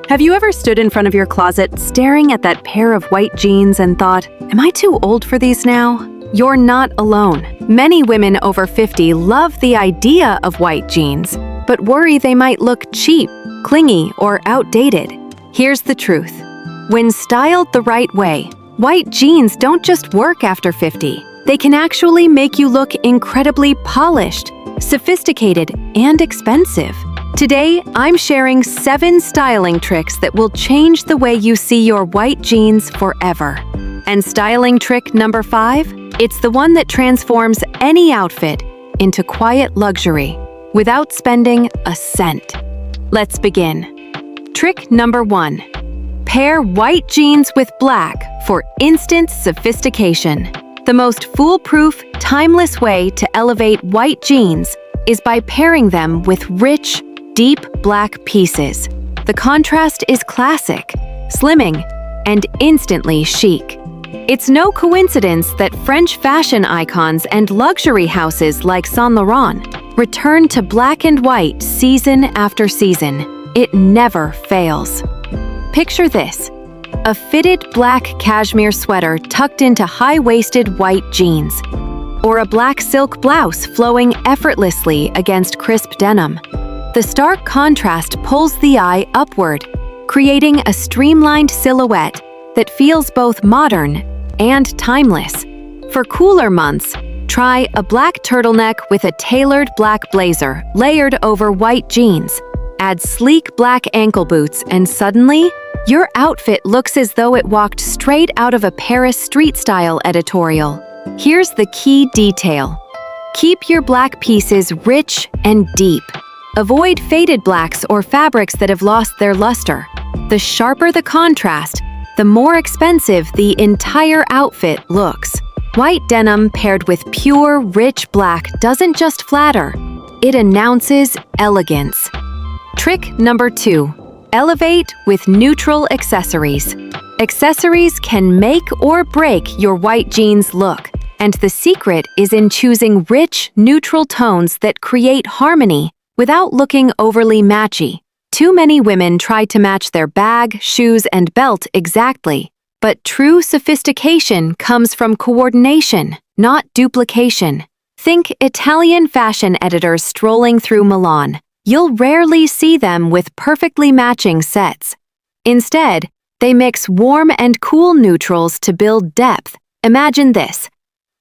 Have you ever stood in front of your closet staring at that pair of white jeans and thought, am I too old for these now? You're not alone. Many women over 50 love the idea of white jeans, but worry they might look cheap, clingy, or outdated. Here's the truth. When styled the right way, white jeans don't just work after 50. They can actually make you look incredibly polished, sophisticated, and expensive. Today, I'm sharing 7 styling tricks that will change the way you see your white jeans forever. And styling trick number 5? It's the one that transforms any outfit into quiet luxury without spending a cent. Let's begin. Trick number 1. Pair white jeans with black for instant sophistication. The most foolproof, timeless way to elevate white jeans is by pairing them with rich, deep black pieces. The contrast is classic, slimming, and instantly chic. It's no coincidence that French fashion icons and luxury houses like Saint Laurent return to black and white season after season. It never fails. Picture this: a fitted black cashmere sweater tucked into high-waisted white jeans, or a black silk blouse flowing effortlessly against crisp denim. The stark contrast pulls the eye upward, creating a streamlined silhouette that feels both modern and timeless. For cooler months, try a black turtleneck with a tailored black blazer layered over white jeans. Add sleek black ankle boots, and suddenly, your outfit looks as though it walked straight out of a Paris street-style editorial. Here's the key detail. Keep your black pieces rich and deep. Avoid faded blacks or fabrics that have lost their luster. The sharper the contrast, the more expensive the entire outfit looks. White denim paired with pure, rich black doesn't just flatter, it announces elegance. Trick number 2. Elevate with neutral accessories. Accessories can make or break your white jeans look, and the secret is in choosing rich, neutral tones that create harmony without looking overly matchy. Too many women try to match their bag, shoes, and belt exactly, but true sophistication comes from coordination, not duplication. Think Italian fashion editors strolling through Milan. You'll rarely see them with perfectly matching sets. Instead, they mix warm and cool neutrals to build depth. Imagine this: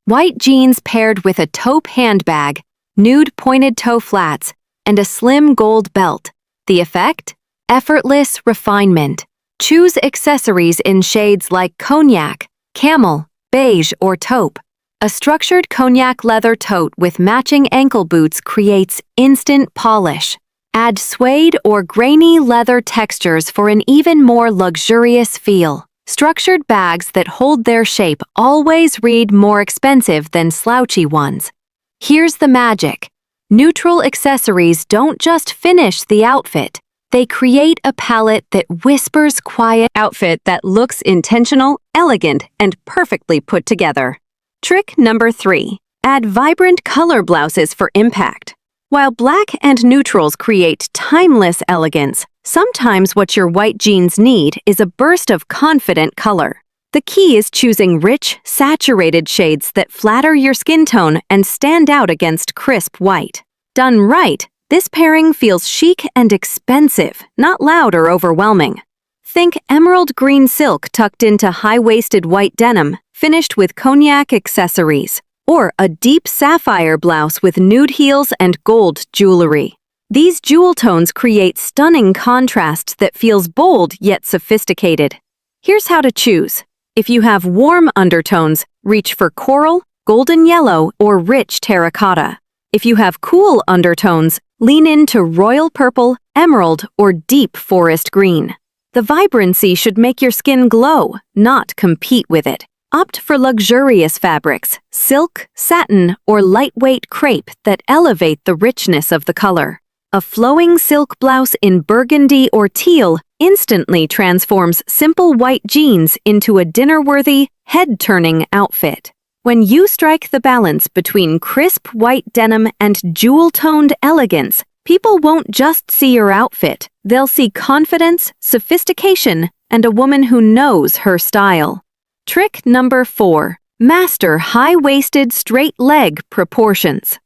white jeans paired with a taupe handbag, nude pointed toe flats, and a slim gold belt. The effect? Effortless refinement. Choose accessories in shades like cognac, camel, beige, or taupe. A structured cognac leather tote with matching ankle boots creates instant polish. Add suede or grainy leather textures for an even more luxurious feel. Structured bags that hold their shape always read more expensive than slouchy ones. Here's the magic. Neutral accessories don't just finish the outfit. They create a palette that whispers quiet outfit that looks intentional, elegant, and perfectly put together. Trick number 3. Add vibrant color blouses for impact. While black and neutrals create timeless elegance, sometimes what your white jeans need is a burst of confident color. The key is choosing rich, saturated shades that flatter your skin tone and stand out against crisp white. Done right, this pairing feels chic and expensive, not loud or overwhelming. Think emerald green silk tucked into high-waisted white denim, finished with cognac accessories, or a deep sapphire blouse with nude heels and gold jewelry. These jewel tones create stunning contrast that feels bold yet sophisticated. Here's how to choose. If you have warm undertones, reach for coral, golden yellow, or rich terracotta. If you have cool undertones, lean into royal purple, emerald, or deep forest green. The vibrancy should make your skin glow, not compete with it. Opt for luxurious fabrics, silk, satin, or lightweight crepe that elevate the richness of the color. A flowing silk blouse in burgundy or teal instantly transforms simple white jeans into a dinner-worthy, head-turning outfit. When you strike the balance between crisp white denim and jewel-toned elegance, People won't just see your outfit, they'll see confidence, sophistication, and a woman who knows her style. Trick number 4. Master high-waisted straight leg proportions.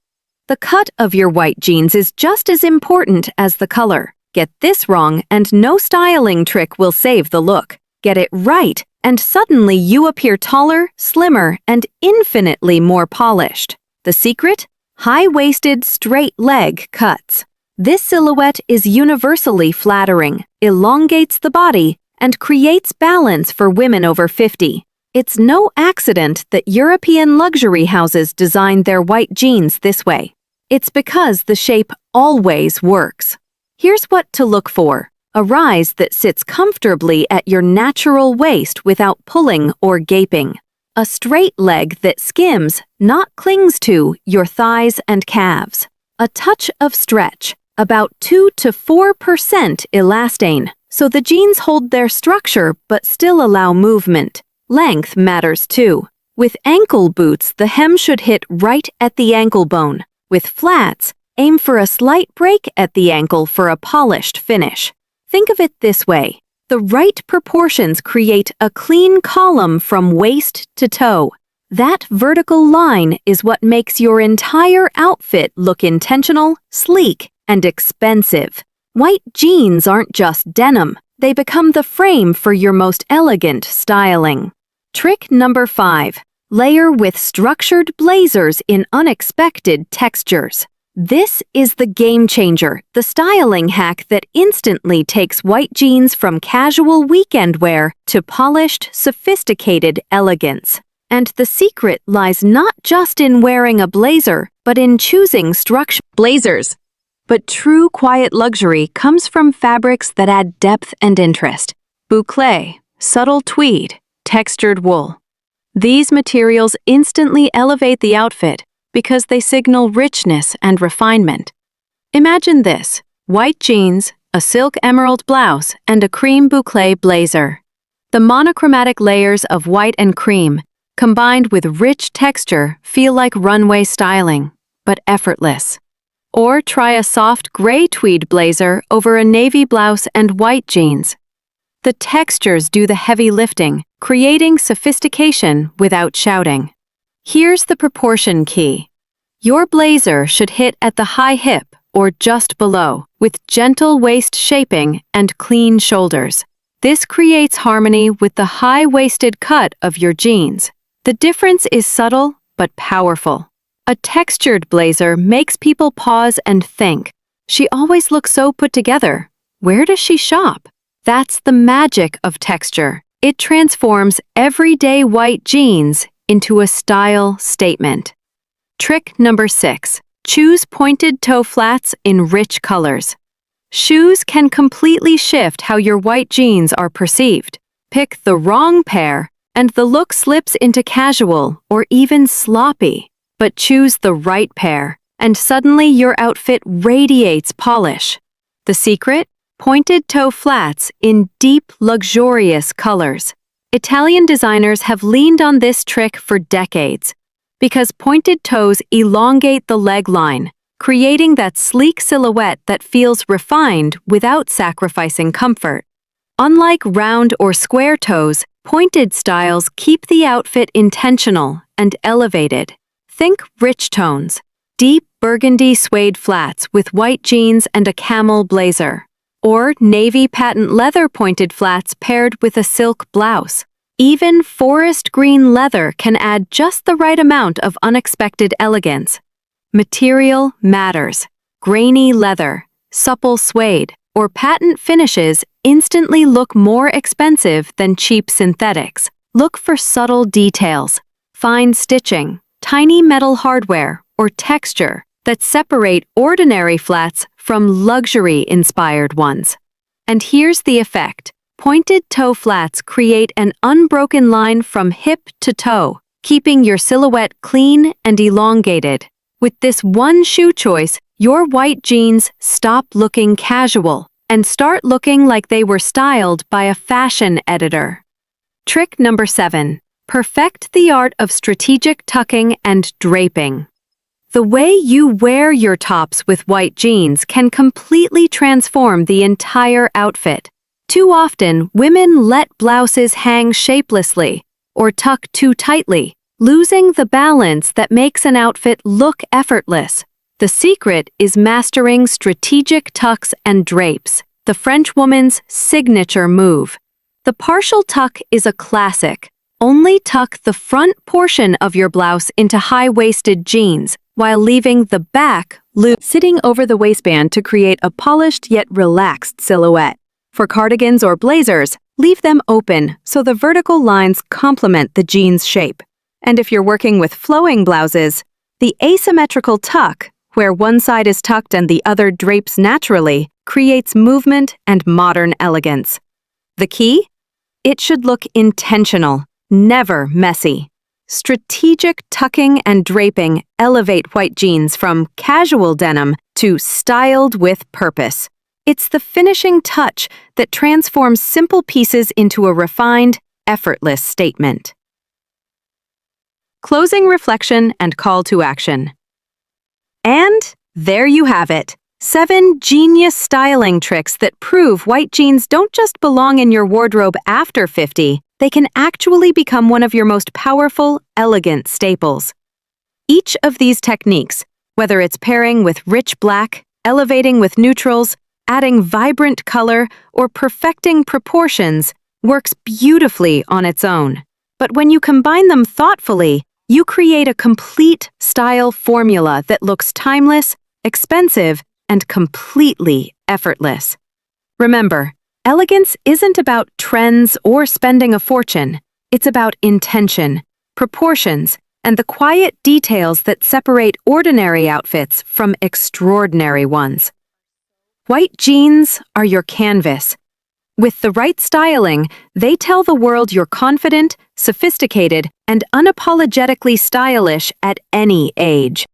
The cut of your white jeans is just as important as the color. Get this wrong and no styling trick will save the look. Get it right, and suddenly you appear taller, slimmer, and infinitely more polished. The secret? High-waisted straight leg cuts. This silhouette is universally flattering, elongates the body, and creates balance for women over 50. It's no accident that European luxury houses designed their white jeans this way. It's because the shape always works. Here's what to look for: a rise that sits comfortably at your natural waist without pulling or gaping. A straight leg that skims, not clings to, your thighs and calves. A touch of stretch, about 2 to 4% elastane, so the jeans hold their structure but still allow movement. Length matters too. With ankle boots, the hem should hit right at the ankle bone. With flats, aim for a slight break at the ankle for a polished finish. Think of it this way: the right proportions create a clean column from waist to toe. That vertical line is what makes your entire outfit look intentional, sleek, and expensive. White jeans aren't just denim, they become the frame for your most elegant styling. Trick number 5. Layer with structured blazers in unexpected textures. This is the game changer, the styling hack that instantly takes white jeans from casual weekend wear to polished, sophisticated elegance. And the secret lies not just in wearing a blazer, but in choosing structured blazers. But true quiet luxury comes from fabrics that add depth and interest. Boucle, subtle tweed, textured wool. These materials instantly elevate the outfit because they signal richness and refinement. Imagine this: white jeans, a silk emerald blouse, and a cream boucle blazer. The monochromatic layers of white and cream, combined with rich texture, feel like runway styling, but effortless. Or try a soft gray tweed blazer over a navy blouse and white jeans. The textures do the heavy lifting, creating sophistication without shouting. Here's the proportion key. Your blazer should hit at the high hip or just below, with gentle waist shaping and clean shoulders. This creates harmony with the high-waisted cut of your jeans. The difference is subtle but powerful. A textured blazer makes people pause and think, "She always looks so put together. Where does she shop?" That's the magic of texture. It transforms everyday white jeans into a style statement. Trick number 6. Choose pointed toe flats in rich colors. Shoes can completely shift how your white jeans are perceived. Pick the wrong pair, and the look slips into casual or even sloppy. But choose the right pair, and suddenly your outfit radiates polish. The secret? Pointed toe flats in deep, luxurious colors. Italian designers have leaned on this trick for decades, because pointed toes elongate the leg line, creating that sleek silhouette that feels refined without sacrificing comfort. Unlike round or square toes, pointed styles keep the outfit intentional and elevated. Think rich tones, deep burgundy suede flats with white jeans and a camel blazer, or navy patent leather pointed flats paired with a silk blouse. Even forest green leather can add just the right amount of unexpected elegance. Material matters. Grainy leather, supple suede, or patent finishes instantly look more expensive than cheap synthetics. Look for subtle details, fine stitching, tiny metal hardware, or texture that separate ordinary flats from luxury-inspired ones. And here's the effect. Pointed toe flats create an unbroken line from hip to toe, keeping your silhouette clean and elongated. With this one shoe choice, your white jeans stop looking casual and start looking like they were styled by a fashion editor. Trick number 7. Perfect the art of strategic tucking and draping. The way you wear your tops with white jeans can completely transform the entire outfit. Too often, women let blouses hang shapelessly or tuck too tightly, losing the balance that makes an outfit look effortless. The secret is mastering strategic tucks and drapes, the French woman's signature move. The partial tuck is a classic. Only tuck the front portion of your blouse into high-waisted jeans, while leaving the back loose, sitting over the waistband to create a polished yet relaxed silhouette. For cardigans or blazers, leave them open so the vertical lines complement the jeans' shape. And if you're working with flowing blouses, the asymmetrical tuck, where one side is tucked and the other drapes naturally, creates movement and modern elegance. The key? It should look intentional, never messy. Strategic tucking and draping elevate white jeans from casual denim to styled with purpose. It's the finishing touch that transforms simple pieces into a refined, effortless statement. Closing reflection and call to action. And there you have it. 7 genius styling tricks that prove white jeans don't just belong in your wardrobe after 50, they can actually become one of your most powerful, elegant staples. Each of these techniques, whether it's pairing with rich black, elevating with neutrals, adding vibrant color, or perfecting proportions, works beautifully on its own. But when you combine them thoughtfully, you create a complete style formula that looks timeless, expensive, and completely effortless. Remember, elegance isn't about trends or spending a fortune. It's about intention, proportions, and the quiet details that separate ordinary outfits from extraordinary ones. White jeans are your canvas. With the right styling, they tell the world you're confident, sophisticated, and unapologetically stylish at any age.